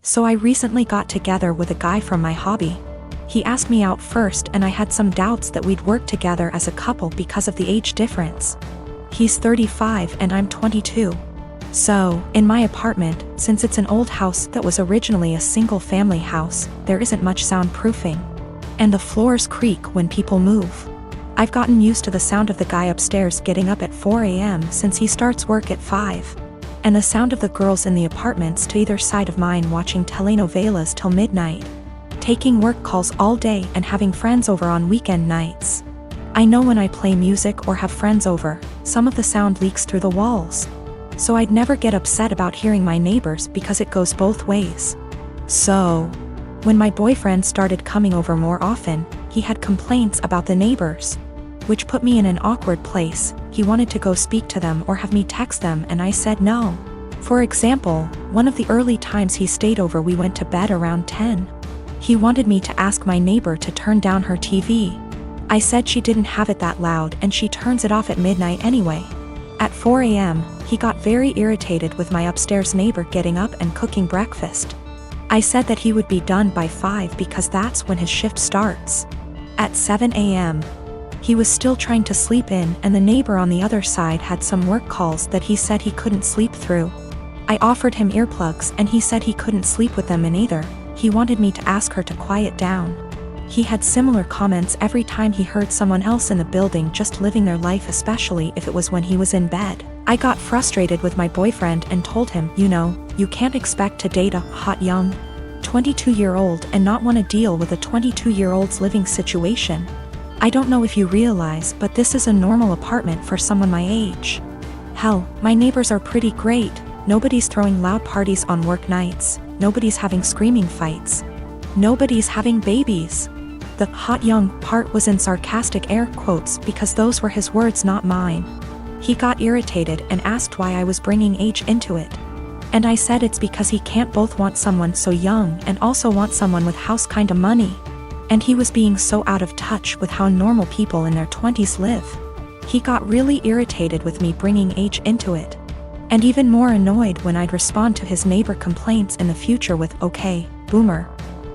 So I recently got together with a guy from my hobby. He asked me out first and I had some doubts that we'd work together as a couple because of the age difference. He's 35 and I'm 22. So, in my apartment, since it's an old house that was originally a single-family house, there isn't much soundproofing. And the floors creak when people move. I've gotten used to the sound of the guy upstairs getting up at 4 a.m. since he starts work at 5. And the sound of the girls in the apartments to either side of mine watching telenovelas till midnight, taking work calls all day and having friends over on weekend nights. I know when I play music or have friends over, some of the sound leaks through the walls. So I'd never get upset about hearing my neighbors because it goes both ways. So, when my boyfriend started coming over more often, he had complaints about the neighbors, which put me in an awkward place. He wanted to go speak to them or have me text them and I said no. For example, one of the early times he stayed over we went to bed around 10. He wanted me to ask my neighbor to turn down her TV. I said she didn't have it that loud and she turns it off at midnight anyway. At 4 a.m., he got very irritated with my upstairs neighbor getting up and cooking breakfast. I said that he would be done by 5 because that's when his shift starts. At 7 a.m., he was still trying to sleep in and the neighbor on the other side had some work calls that he said he couldn't sleep through. I offered him earplugs and he said he couldn't sleep with them in either. He wanted me to ask her to quiet down. He had similar comments every time he heard someone else in the building just living their life, especially if it was when he was in bed. I got frustrated with my boyfriend and told him, you can't expect to date a hot young 22-year-old and not want to deal with a 22-year-old's living situation. I don't know if you realize, but this is a normal apartment for someone my age. Hell, my neighbors are pretty great. Nobody's throwing loud parties on work nights. Nobody's having screaming fights. Nobody's having babies. The hot young part was in sarcastic air quotes because those were his words, not mine. He got irritated and asked why I was bringing age into it. And I said it's because he can't both want someone so young and also want someone with house kinda money. And he was being so out of touch with how normal people in their 20s live. He got really irritated with me bringing age into it. And even more annoyed when I'd respond to his neighbor complaints in the future with, okay, boomer.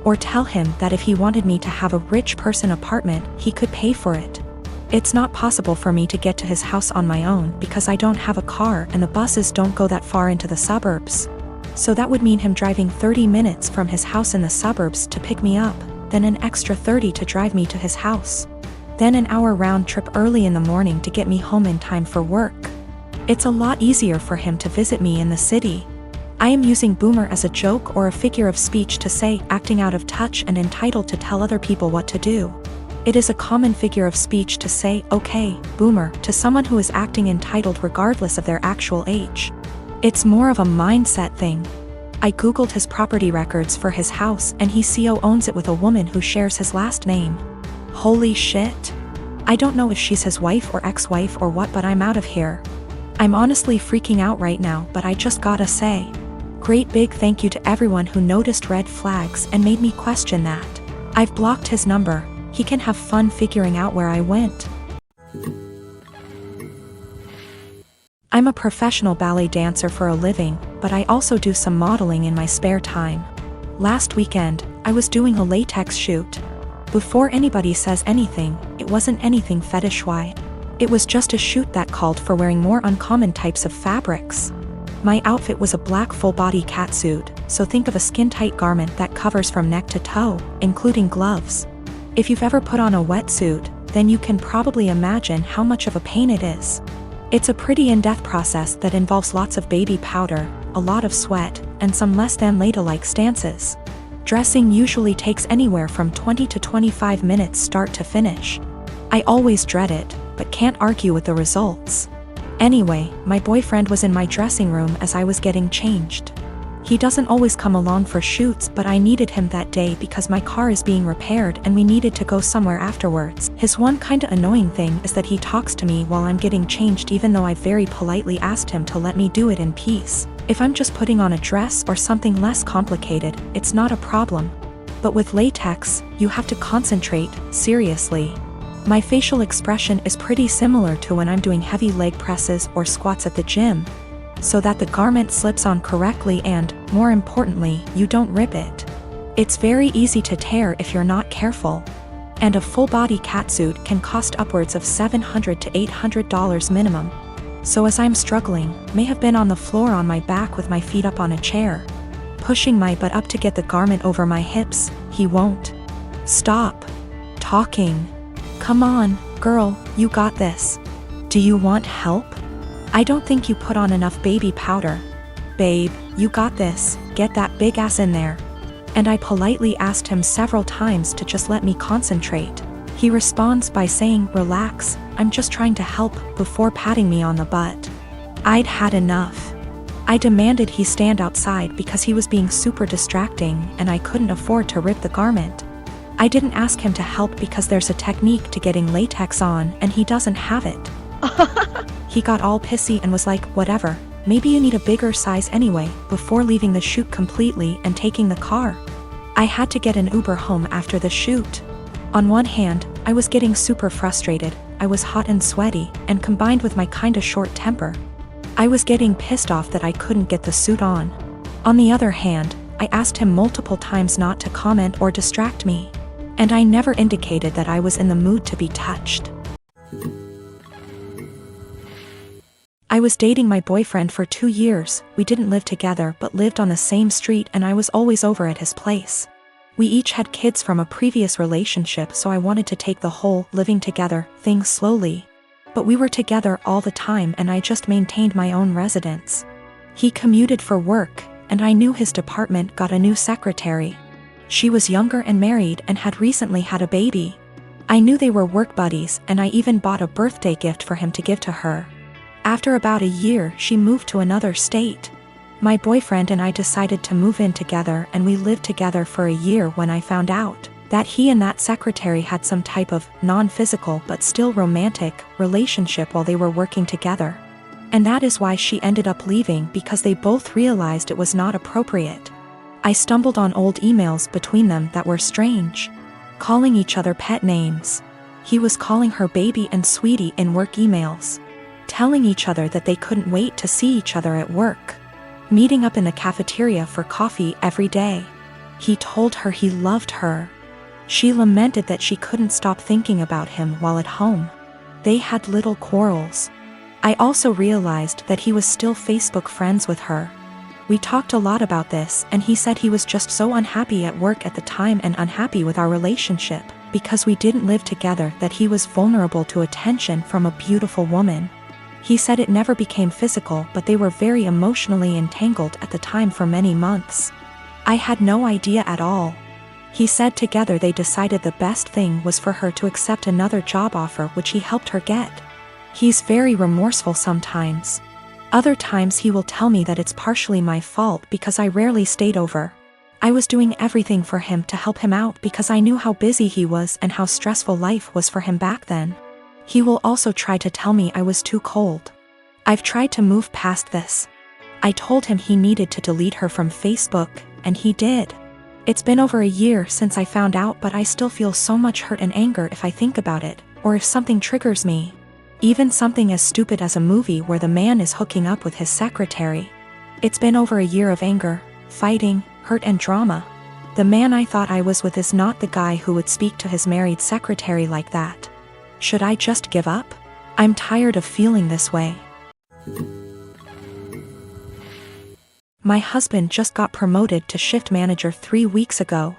Or tell him that if he wanted me to have a rich person apartment, he could pay for it. It's not possible for me to get to his house on my own because I don't have a car and the buses don't go that far into the suburbs. So that would mean him driving 30 minutes from his house in the suburbs to pick me up, then an extra 30 to drive me to his house. Then an hour round trip early in the morning to get me home in time for work. It's a lot easier for him to visit me in the city. I am using boomer as a joke or a figure of speech to say acting out of touch and entitled to tell other people what to do. It is a common figure of speech to say, okay, boomer, to someone who is acting entitled regardless of their actual age. It's more of a mindset thing. I googled his property records for his house and he CO owns it with a woman who shares his last name. Holy shit. I don't know if she's his wife or ex-wife or what, but I'm out of here. I'm honestly freaking out right now, but I just gotta say, great big thank you to everyone who noticed red flags and made me question that. I've blocked his number. He can have fun figuring out where I went. I'm a professional ballet dancer for a living, but I also do some modeling in my spare time. Last weekend, I was doing a latex shoot. Before anybody says anything, it wasn't anything fetish-wise. It was just a shoot that called for wearing more uncommon types of fabrics. My outfit was a black full-body catsuit, so think of a skin-tight garment that covers from neck to toe, including gloves. If you've ever put on a wetsuit, then you can probably imagine how much of a pain it is. It's a pretty in-depth process that involves lots of baby powder, a lot of sweat, and some less than ladylike stances. Dressing usually takes anywhere from 20 to 25 minutes start to finish. I always dread it, but can't argue with the results. Anyway, my boyfriend was in my dressing room as I was getting changed. He doesn't always come along for shoots, but I needed him that day because my car is being repaired and we needed to go somewhere afterwards. His one kinda annoying thing is that he talks to me while I'm getting changed even though I very politely asked him to let me do it in peace. If I'm just putting on a dress or something less complicated, it's not a problem. But with latex, you have to concentrate, seriously. My facial expression is pretty similar to when I'm doing heavy leg presses or squats at the gym. so that the garment slips on correctly and, more importantly, you don't rip it. It's very easy to tear if you're not careful. And a full-body catsuit can cost upwards of $700 to $800 minimum. So as I'm struggling, may have been on the floor on my back with my feet up on a chair, pushing my butt up to get the garment over my hips, he won't stop talking. Come on, girl, you got this. Do you want help? I don't think you put on enough baby powder. Babe, you got this, get that big ass in there. And I politely asked him several times to just let me concentrate. He responds by saying, relax, I'm just trying to help, before patting me on the butt. I'd had enough. I demanded he stand outside because he was being super distracting and I couldn't afford to rip the garment. I didn't ask him to help because there's a technique to getting latex on and he doesn't have it. He got all pissy and was like, whatever, maybe you need a bigger size anyway, before leaving the shoot completely and taking the car. I had to get an Uber home after the shoot. On one hand, I was getting super frustrated, I was hot and sweaty, and combined with my kinda short temper, I was getting pissed off that I couldn't get the suit on. On the other hand, I asked him multiple times not to comment or distract me. And I never indicated that I was in the mood to be touched. I was dating my boyfriend for 2 years, we didn't live together but lived on the same street and I was always over at his place. We each had kids from a previous relationship so I wanted to take the whole living together thing slowly. But we were together all the time and I just maintained my own residence. He commuted for work, and I knew his department got a new secretary. She was younger and married and had recently had a baby. I knew they were work buddies and I even bought a birthday gift for him to give to her. After about a year, she moved to another state. My boyfriend and I decided to move in together and we lived together for a year when I found out that he and that secretary had some type of non-physical but still romantic relationship while they were working together. And that is why she ended up leaving, because they both realized it was not appropriate. I stumbled on old emails between them that were strange, calling each other pet names. He was calling her baby and sweetie in work emails, telling each other that they couldn't wait to see each other at work, meeting up in the cafeteria for coffee every day. He told her he loved her. She lamented that she couldn't stop thinking about him while at home. They had little quarrels. I also realized that he was still Facebook friends with her. We talked a lot about this and he said he was just so unhappy at work at the time and unhappy with our relationship, because we didn't live together, that he was vulnerable to attention from a beautiful woman. He said it never became physical, but they were very emotionally entangled at the time for many months. I had no idea at all. He said together they decided the best thing was for her to accept another job offer which he helped her get. He's very remorseful sometimes. Other times he will tell me that it's partially my fault because I rarely stayed over. I was doing everything for him to help him out because I knew how busy he was and how stressful life was for him back then. He will also try to tell me I was too cold. I've tried to move past this. I told him he needed to delete her from Facebook, and he did. It's been over a year since I found out, but I still feel so much hurt and anger if I think about it, or if something triggers me. Even something as stupid as a movie where the man is hooking up with his secretary. It's been over a year of anger, fighting, hurt and drama. The man I thought I was with is not the guy who would speak to his married secretary like that. Should I just give up? I'm tired of feeling this way. My husband just got promoted to shift manager 3 weeks ago.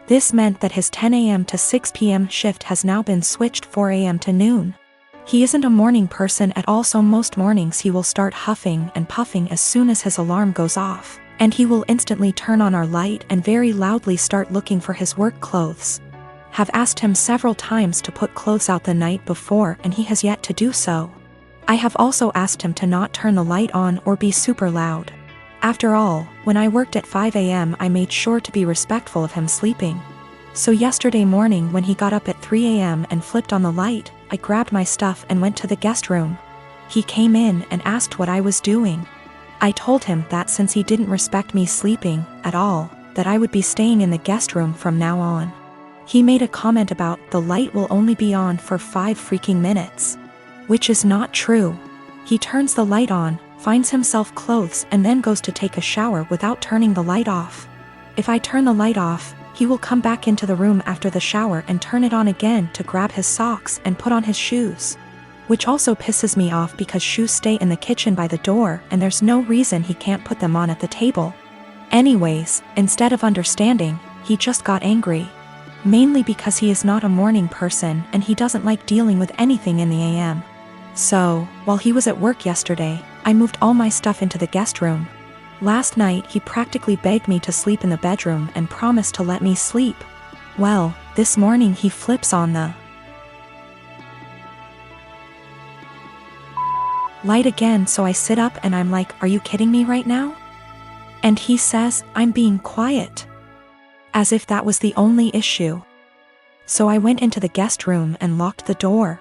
This meant that his 10 a.m. to 6 p.m. shift has now been switched 4 a.m. to noon. He isn't a morning person at all, so most mornings he will start huffing and puffing as soon as his alarm goes off, and he will instantly turn on our light and very loudly start looking for his work clothes. Have asked him several times to put clothes out the night before and he has yet to do so. I have also asked him to not turn the light on or be super loud. After all, when I worked at 5 a.m. I made sure to be respectful of him sleeping. So yesterday morning when he got up at 3 a.m. and flipped on the light, I grabbed my stuff and went to the guest room. He came in and asked what I was doing. I told him that since he didn't respect me sleeping at all, that I would be staying in the guest room from now on. He made a comment about the light will only be on for 5 freaking minutes. Which is not true. He turns the light on, finds himself clothes and then goes to take a shower without turning the light off. If I turn the light off, he will come back into the room after the shower and turn it on again to grab his socks and put on his shoes. Which also pisses me off because shoes stay in the kitchen by the door and there's no reason he can't put them on at the table. Anyways, instead of understanding, he just got angry. Mainly because he is not a morning person and he doesn't like dealing with anything in the AM. So, while he was at work yesterday, I moved all my stuff into the guest room. Last night he practically begged me to sleep in the bedroom and promised to let me sleep. Well, this morning he flips on the light again, so I sit up and I'm like, are you kidding me right now? And he says, I'm being quiet. As if that was the only issue. So I went into the guest room and locked the door.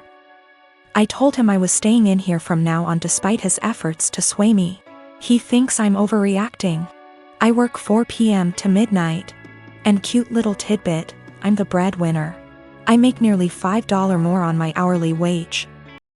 I told him I was staying in here from now on despite his efforts to sway me. He thinks I'm overreacting. I work 4 p.m. to midnight. And cute little tidbit, I'm the breadwinner. I make nearly $5 more on my hourly wage.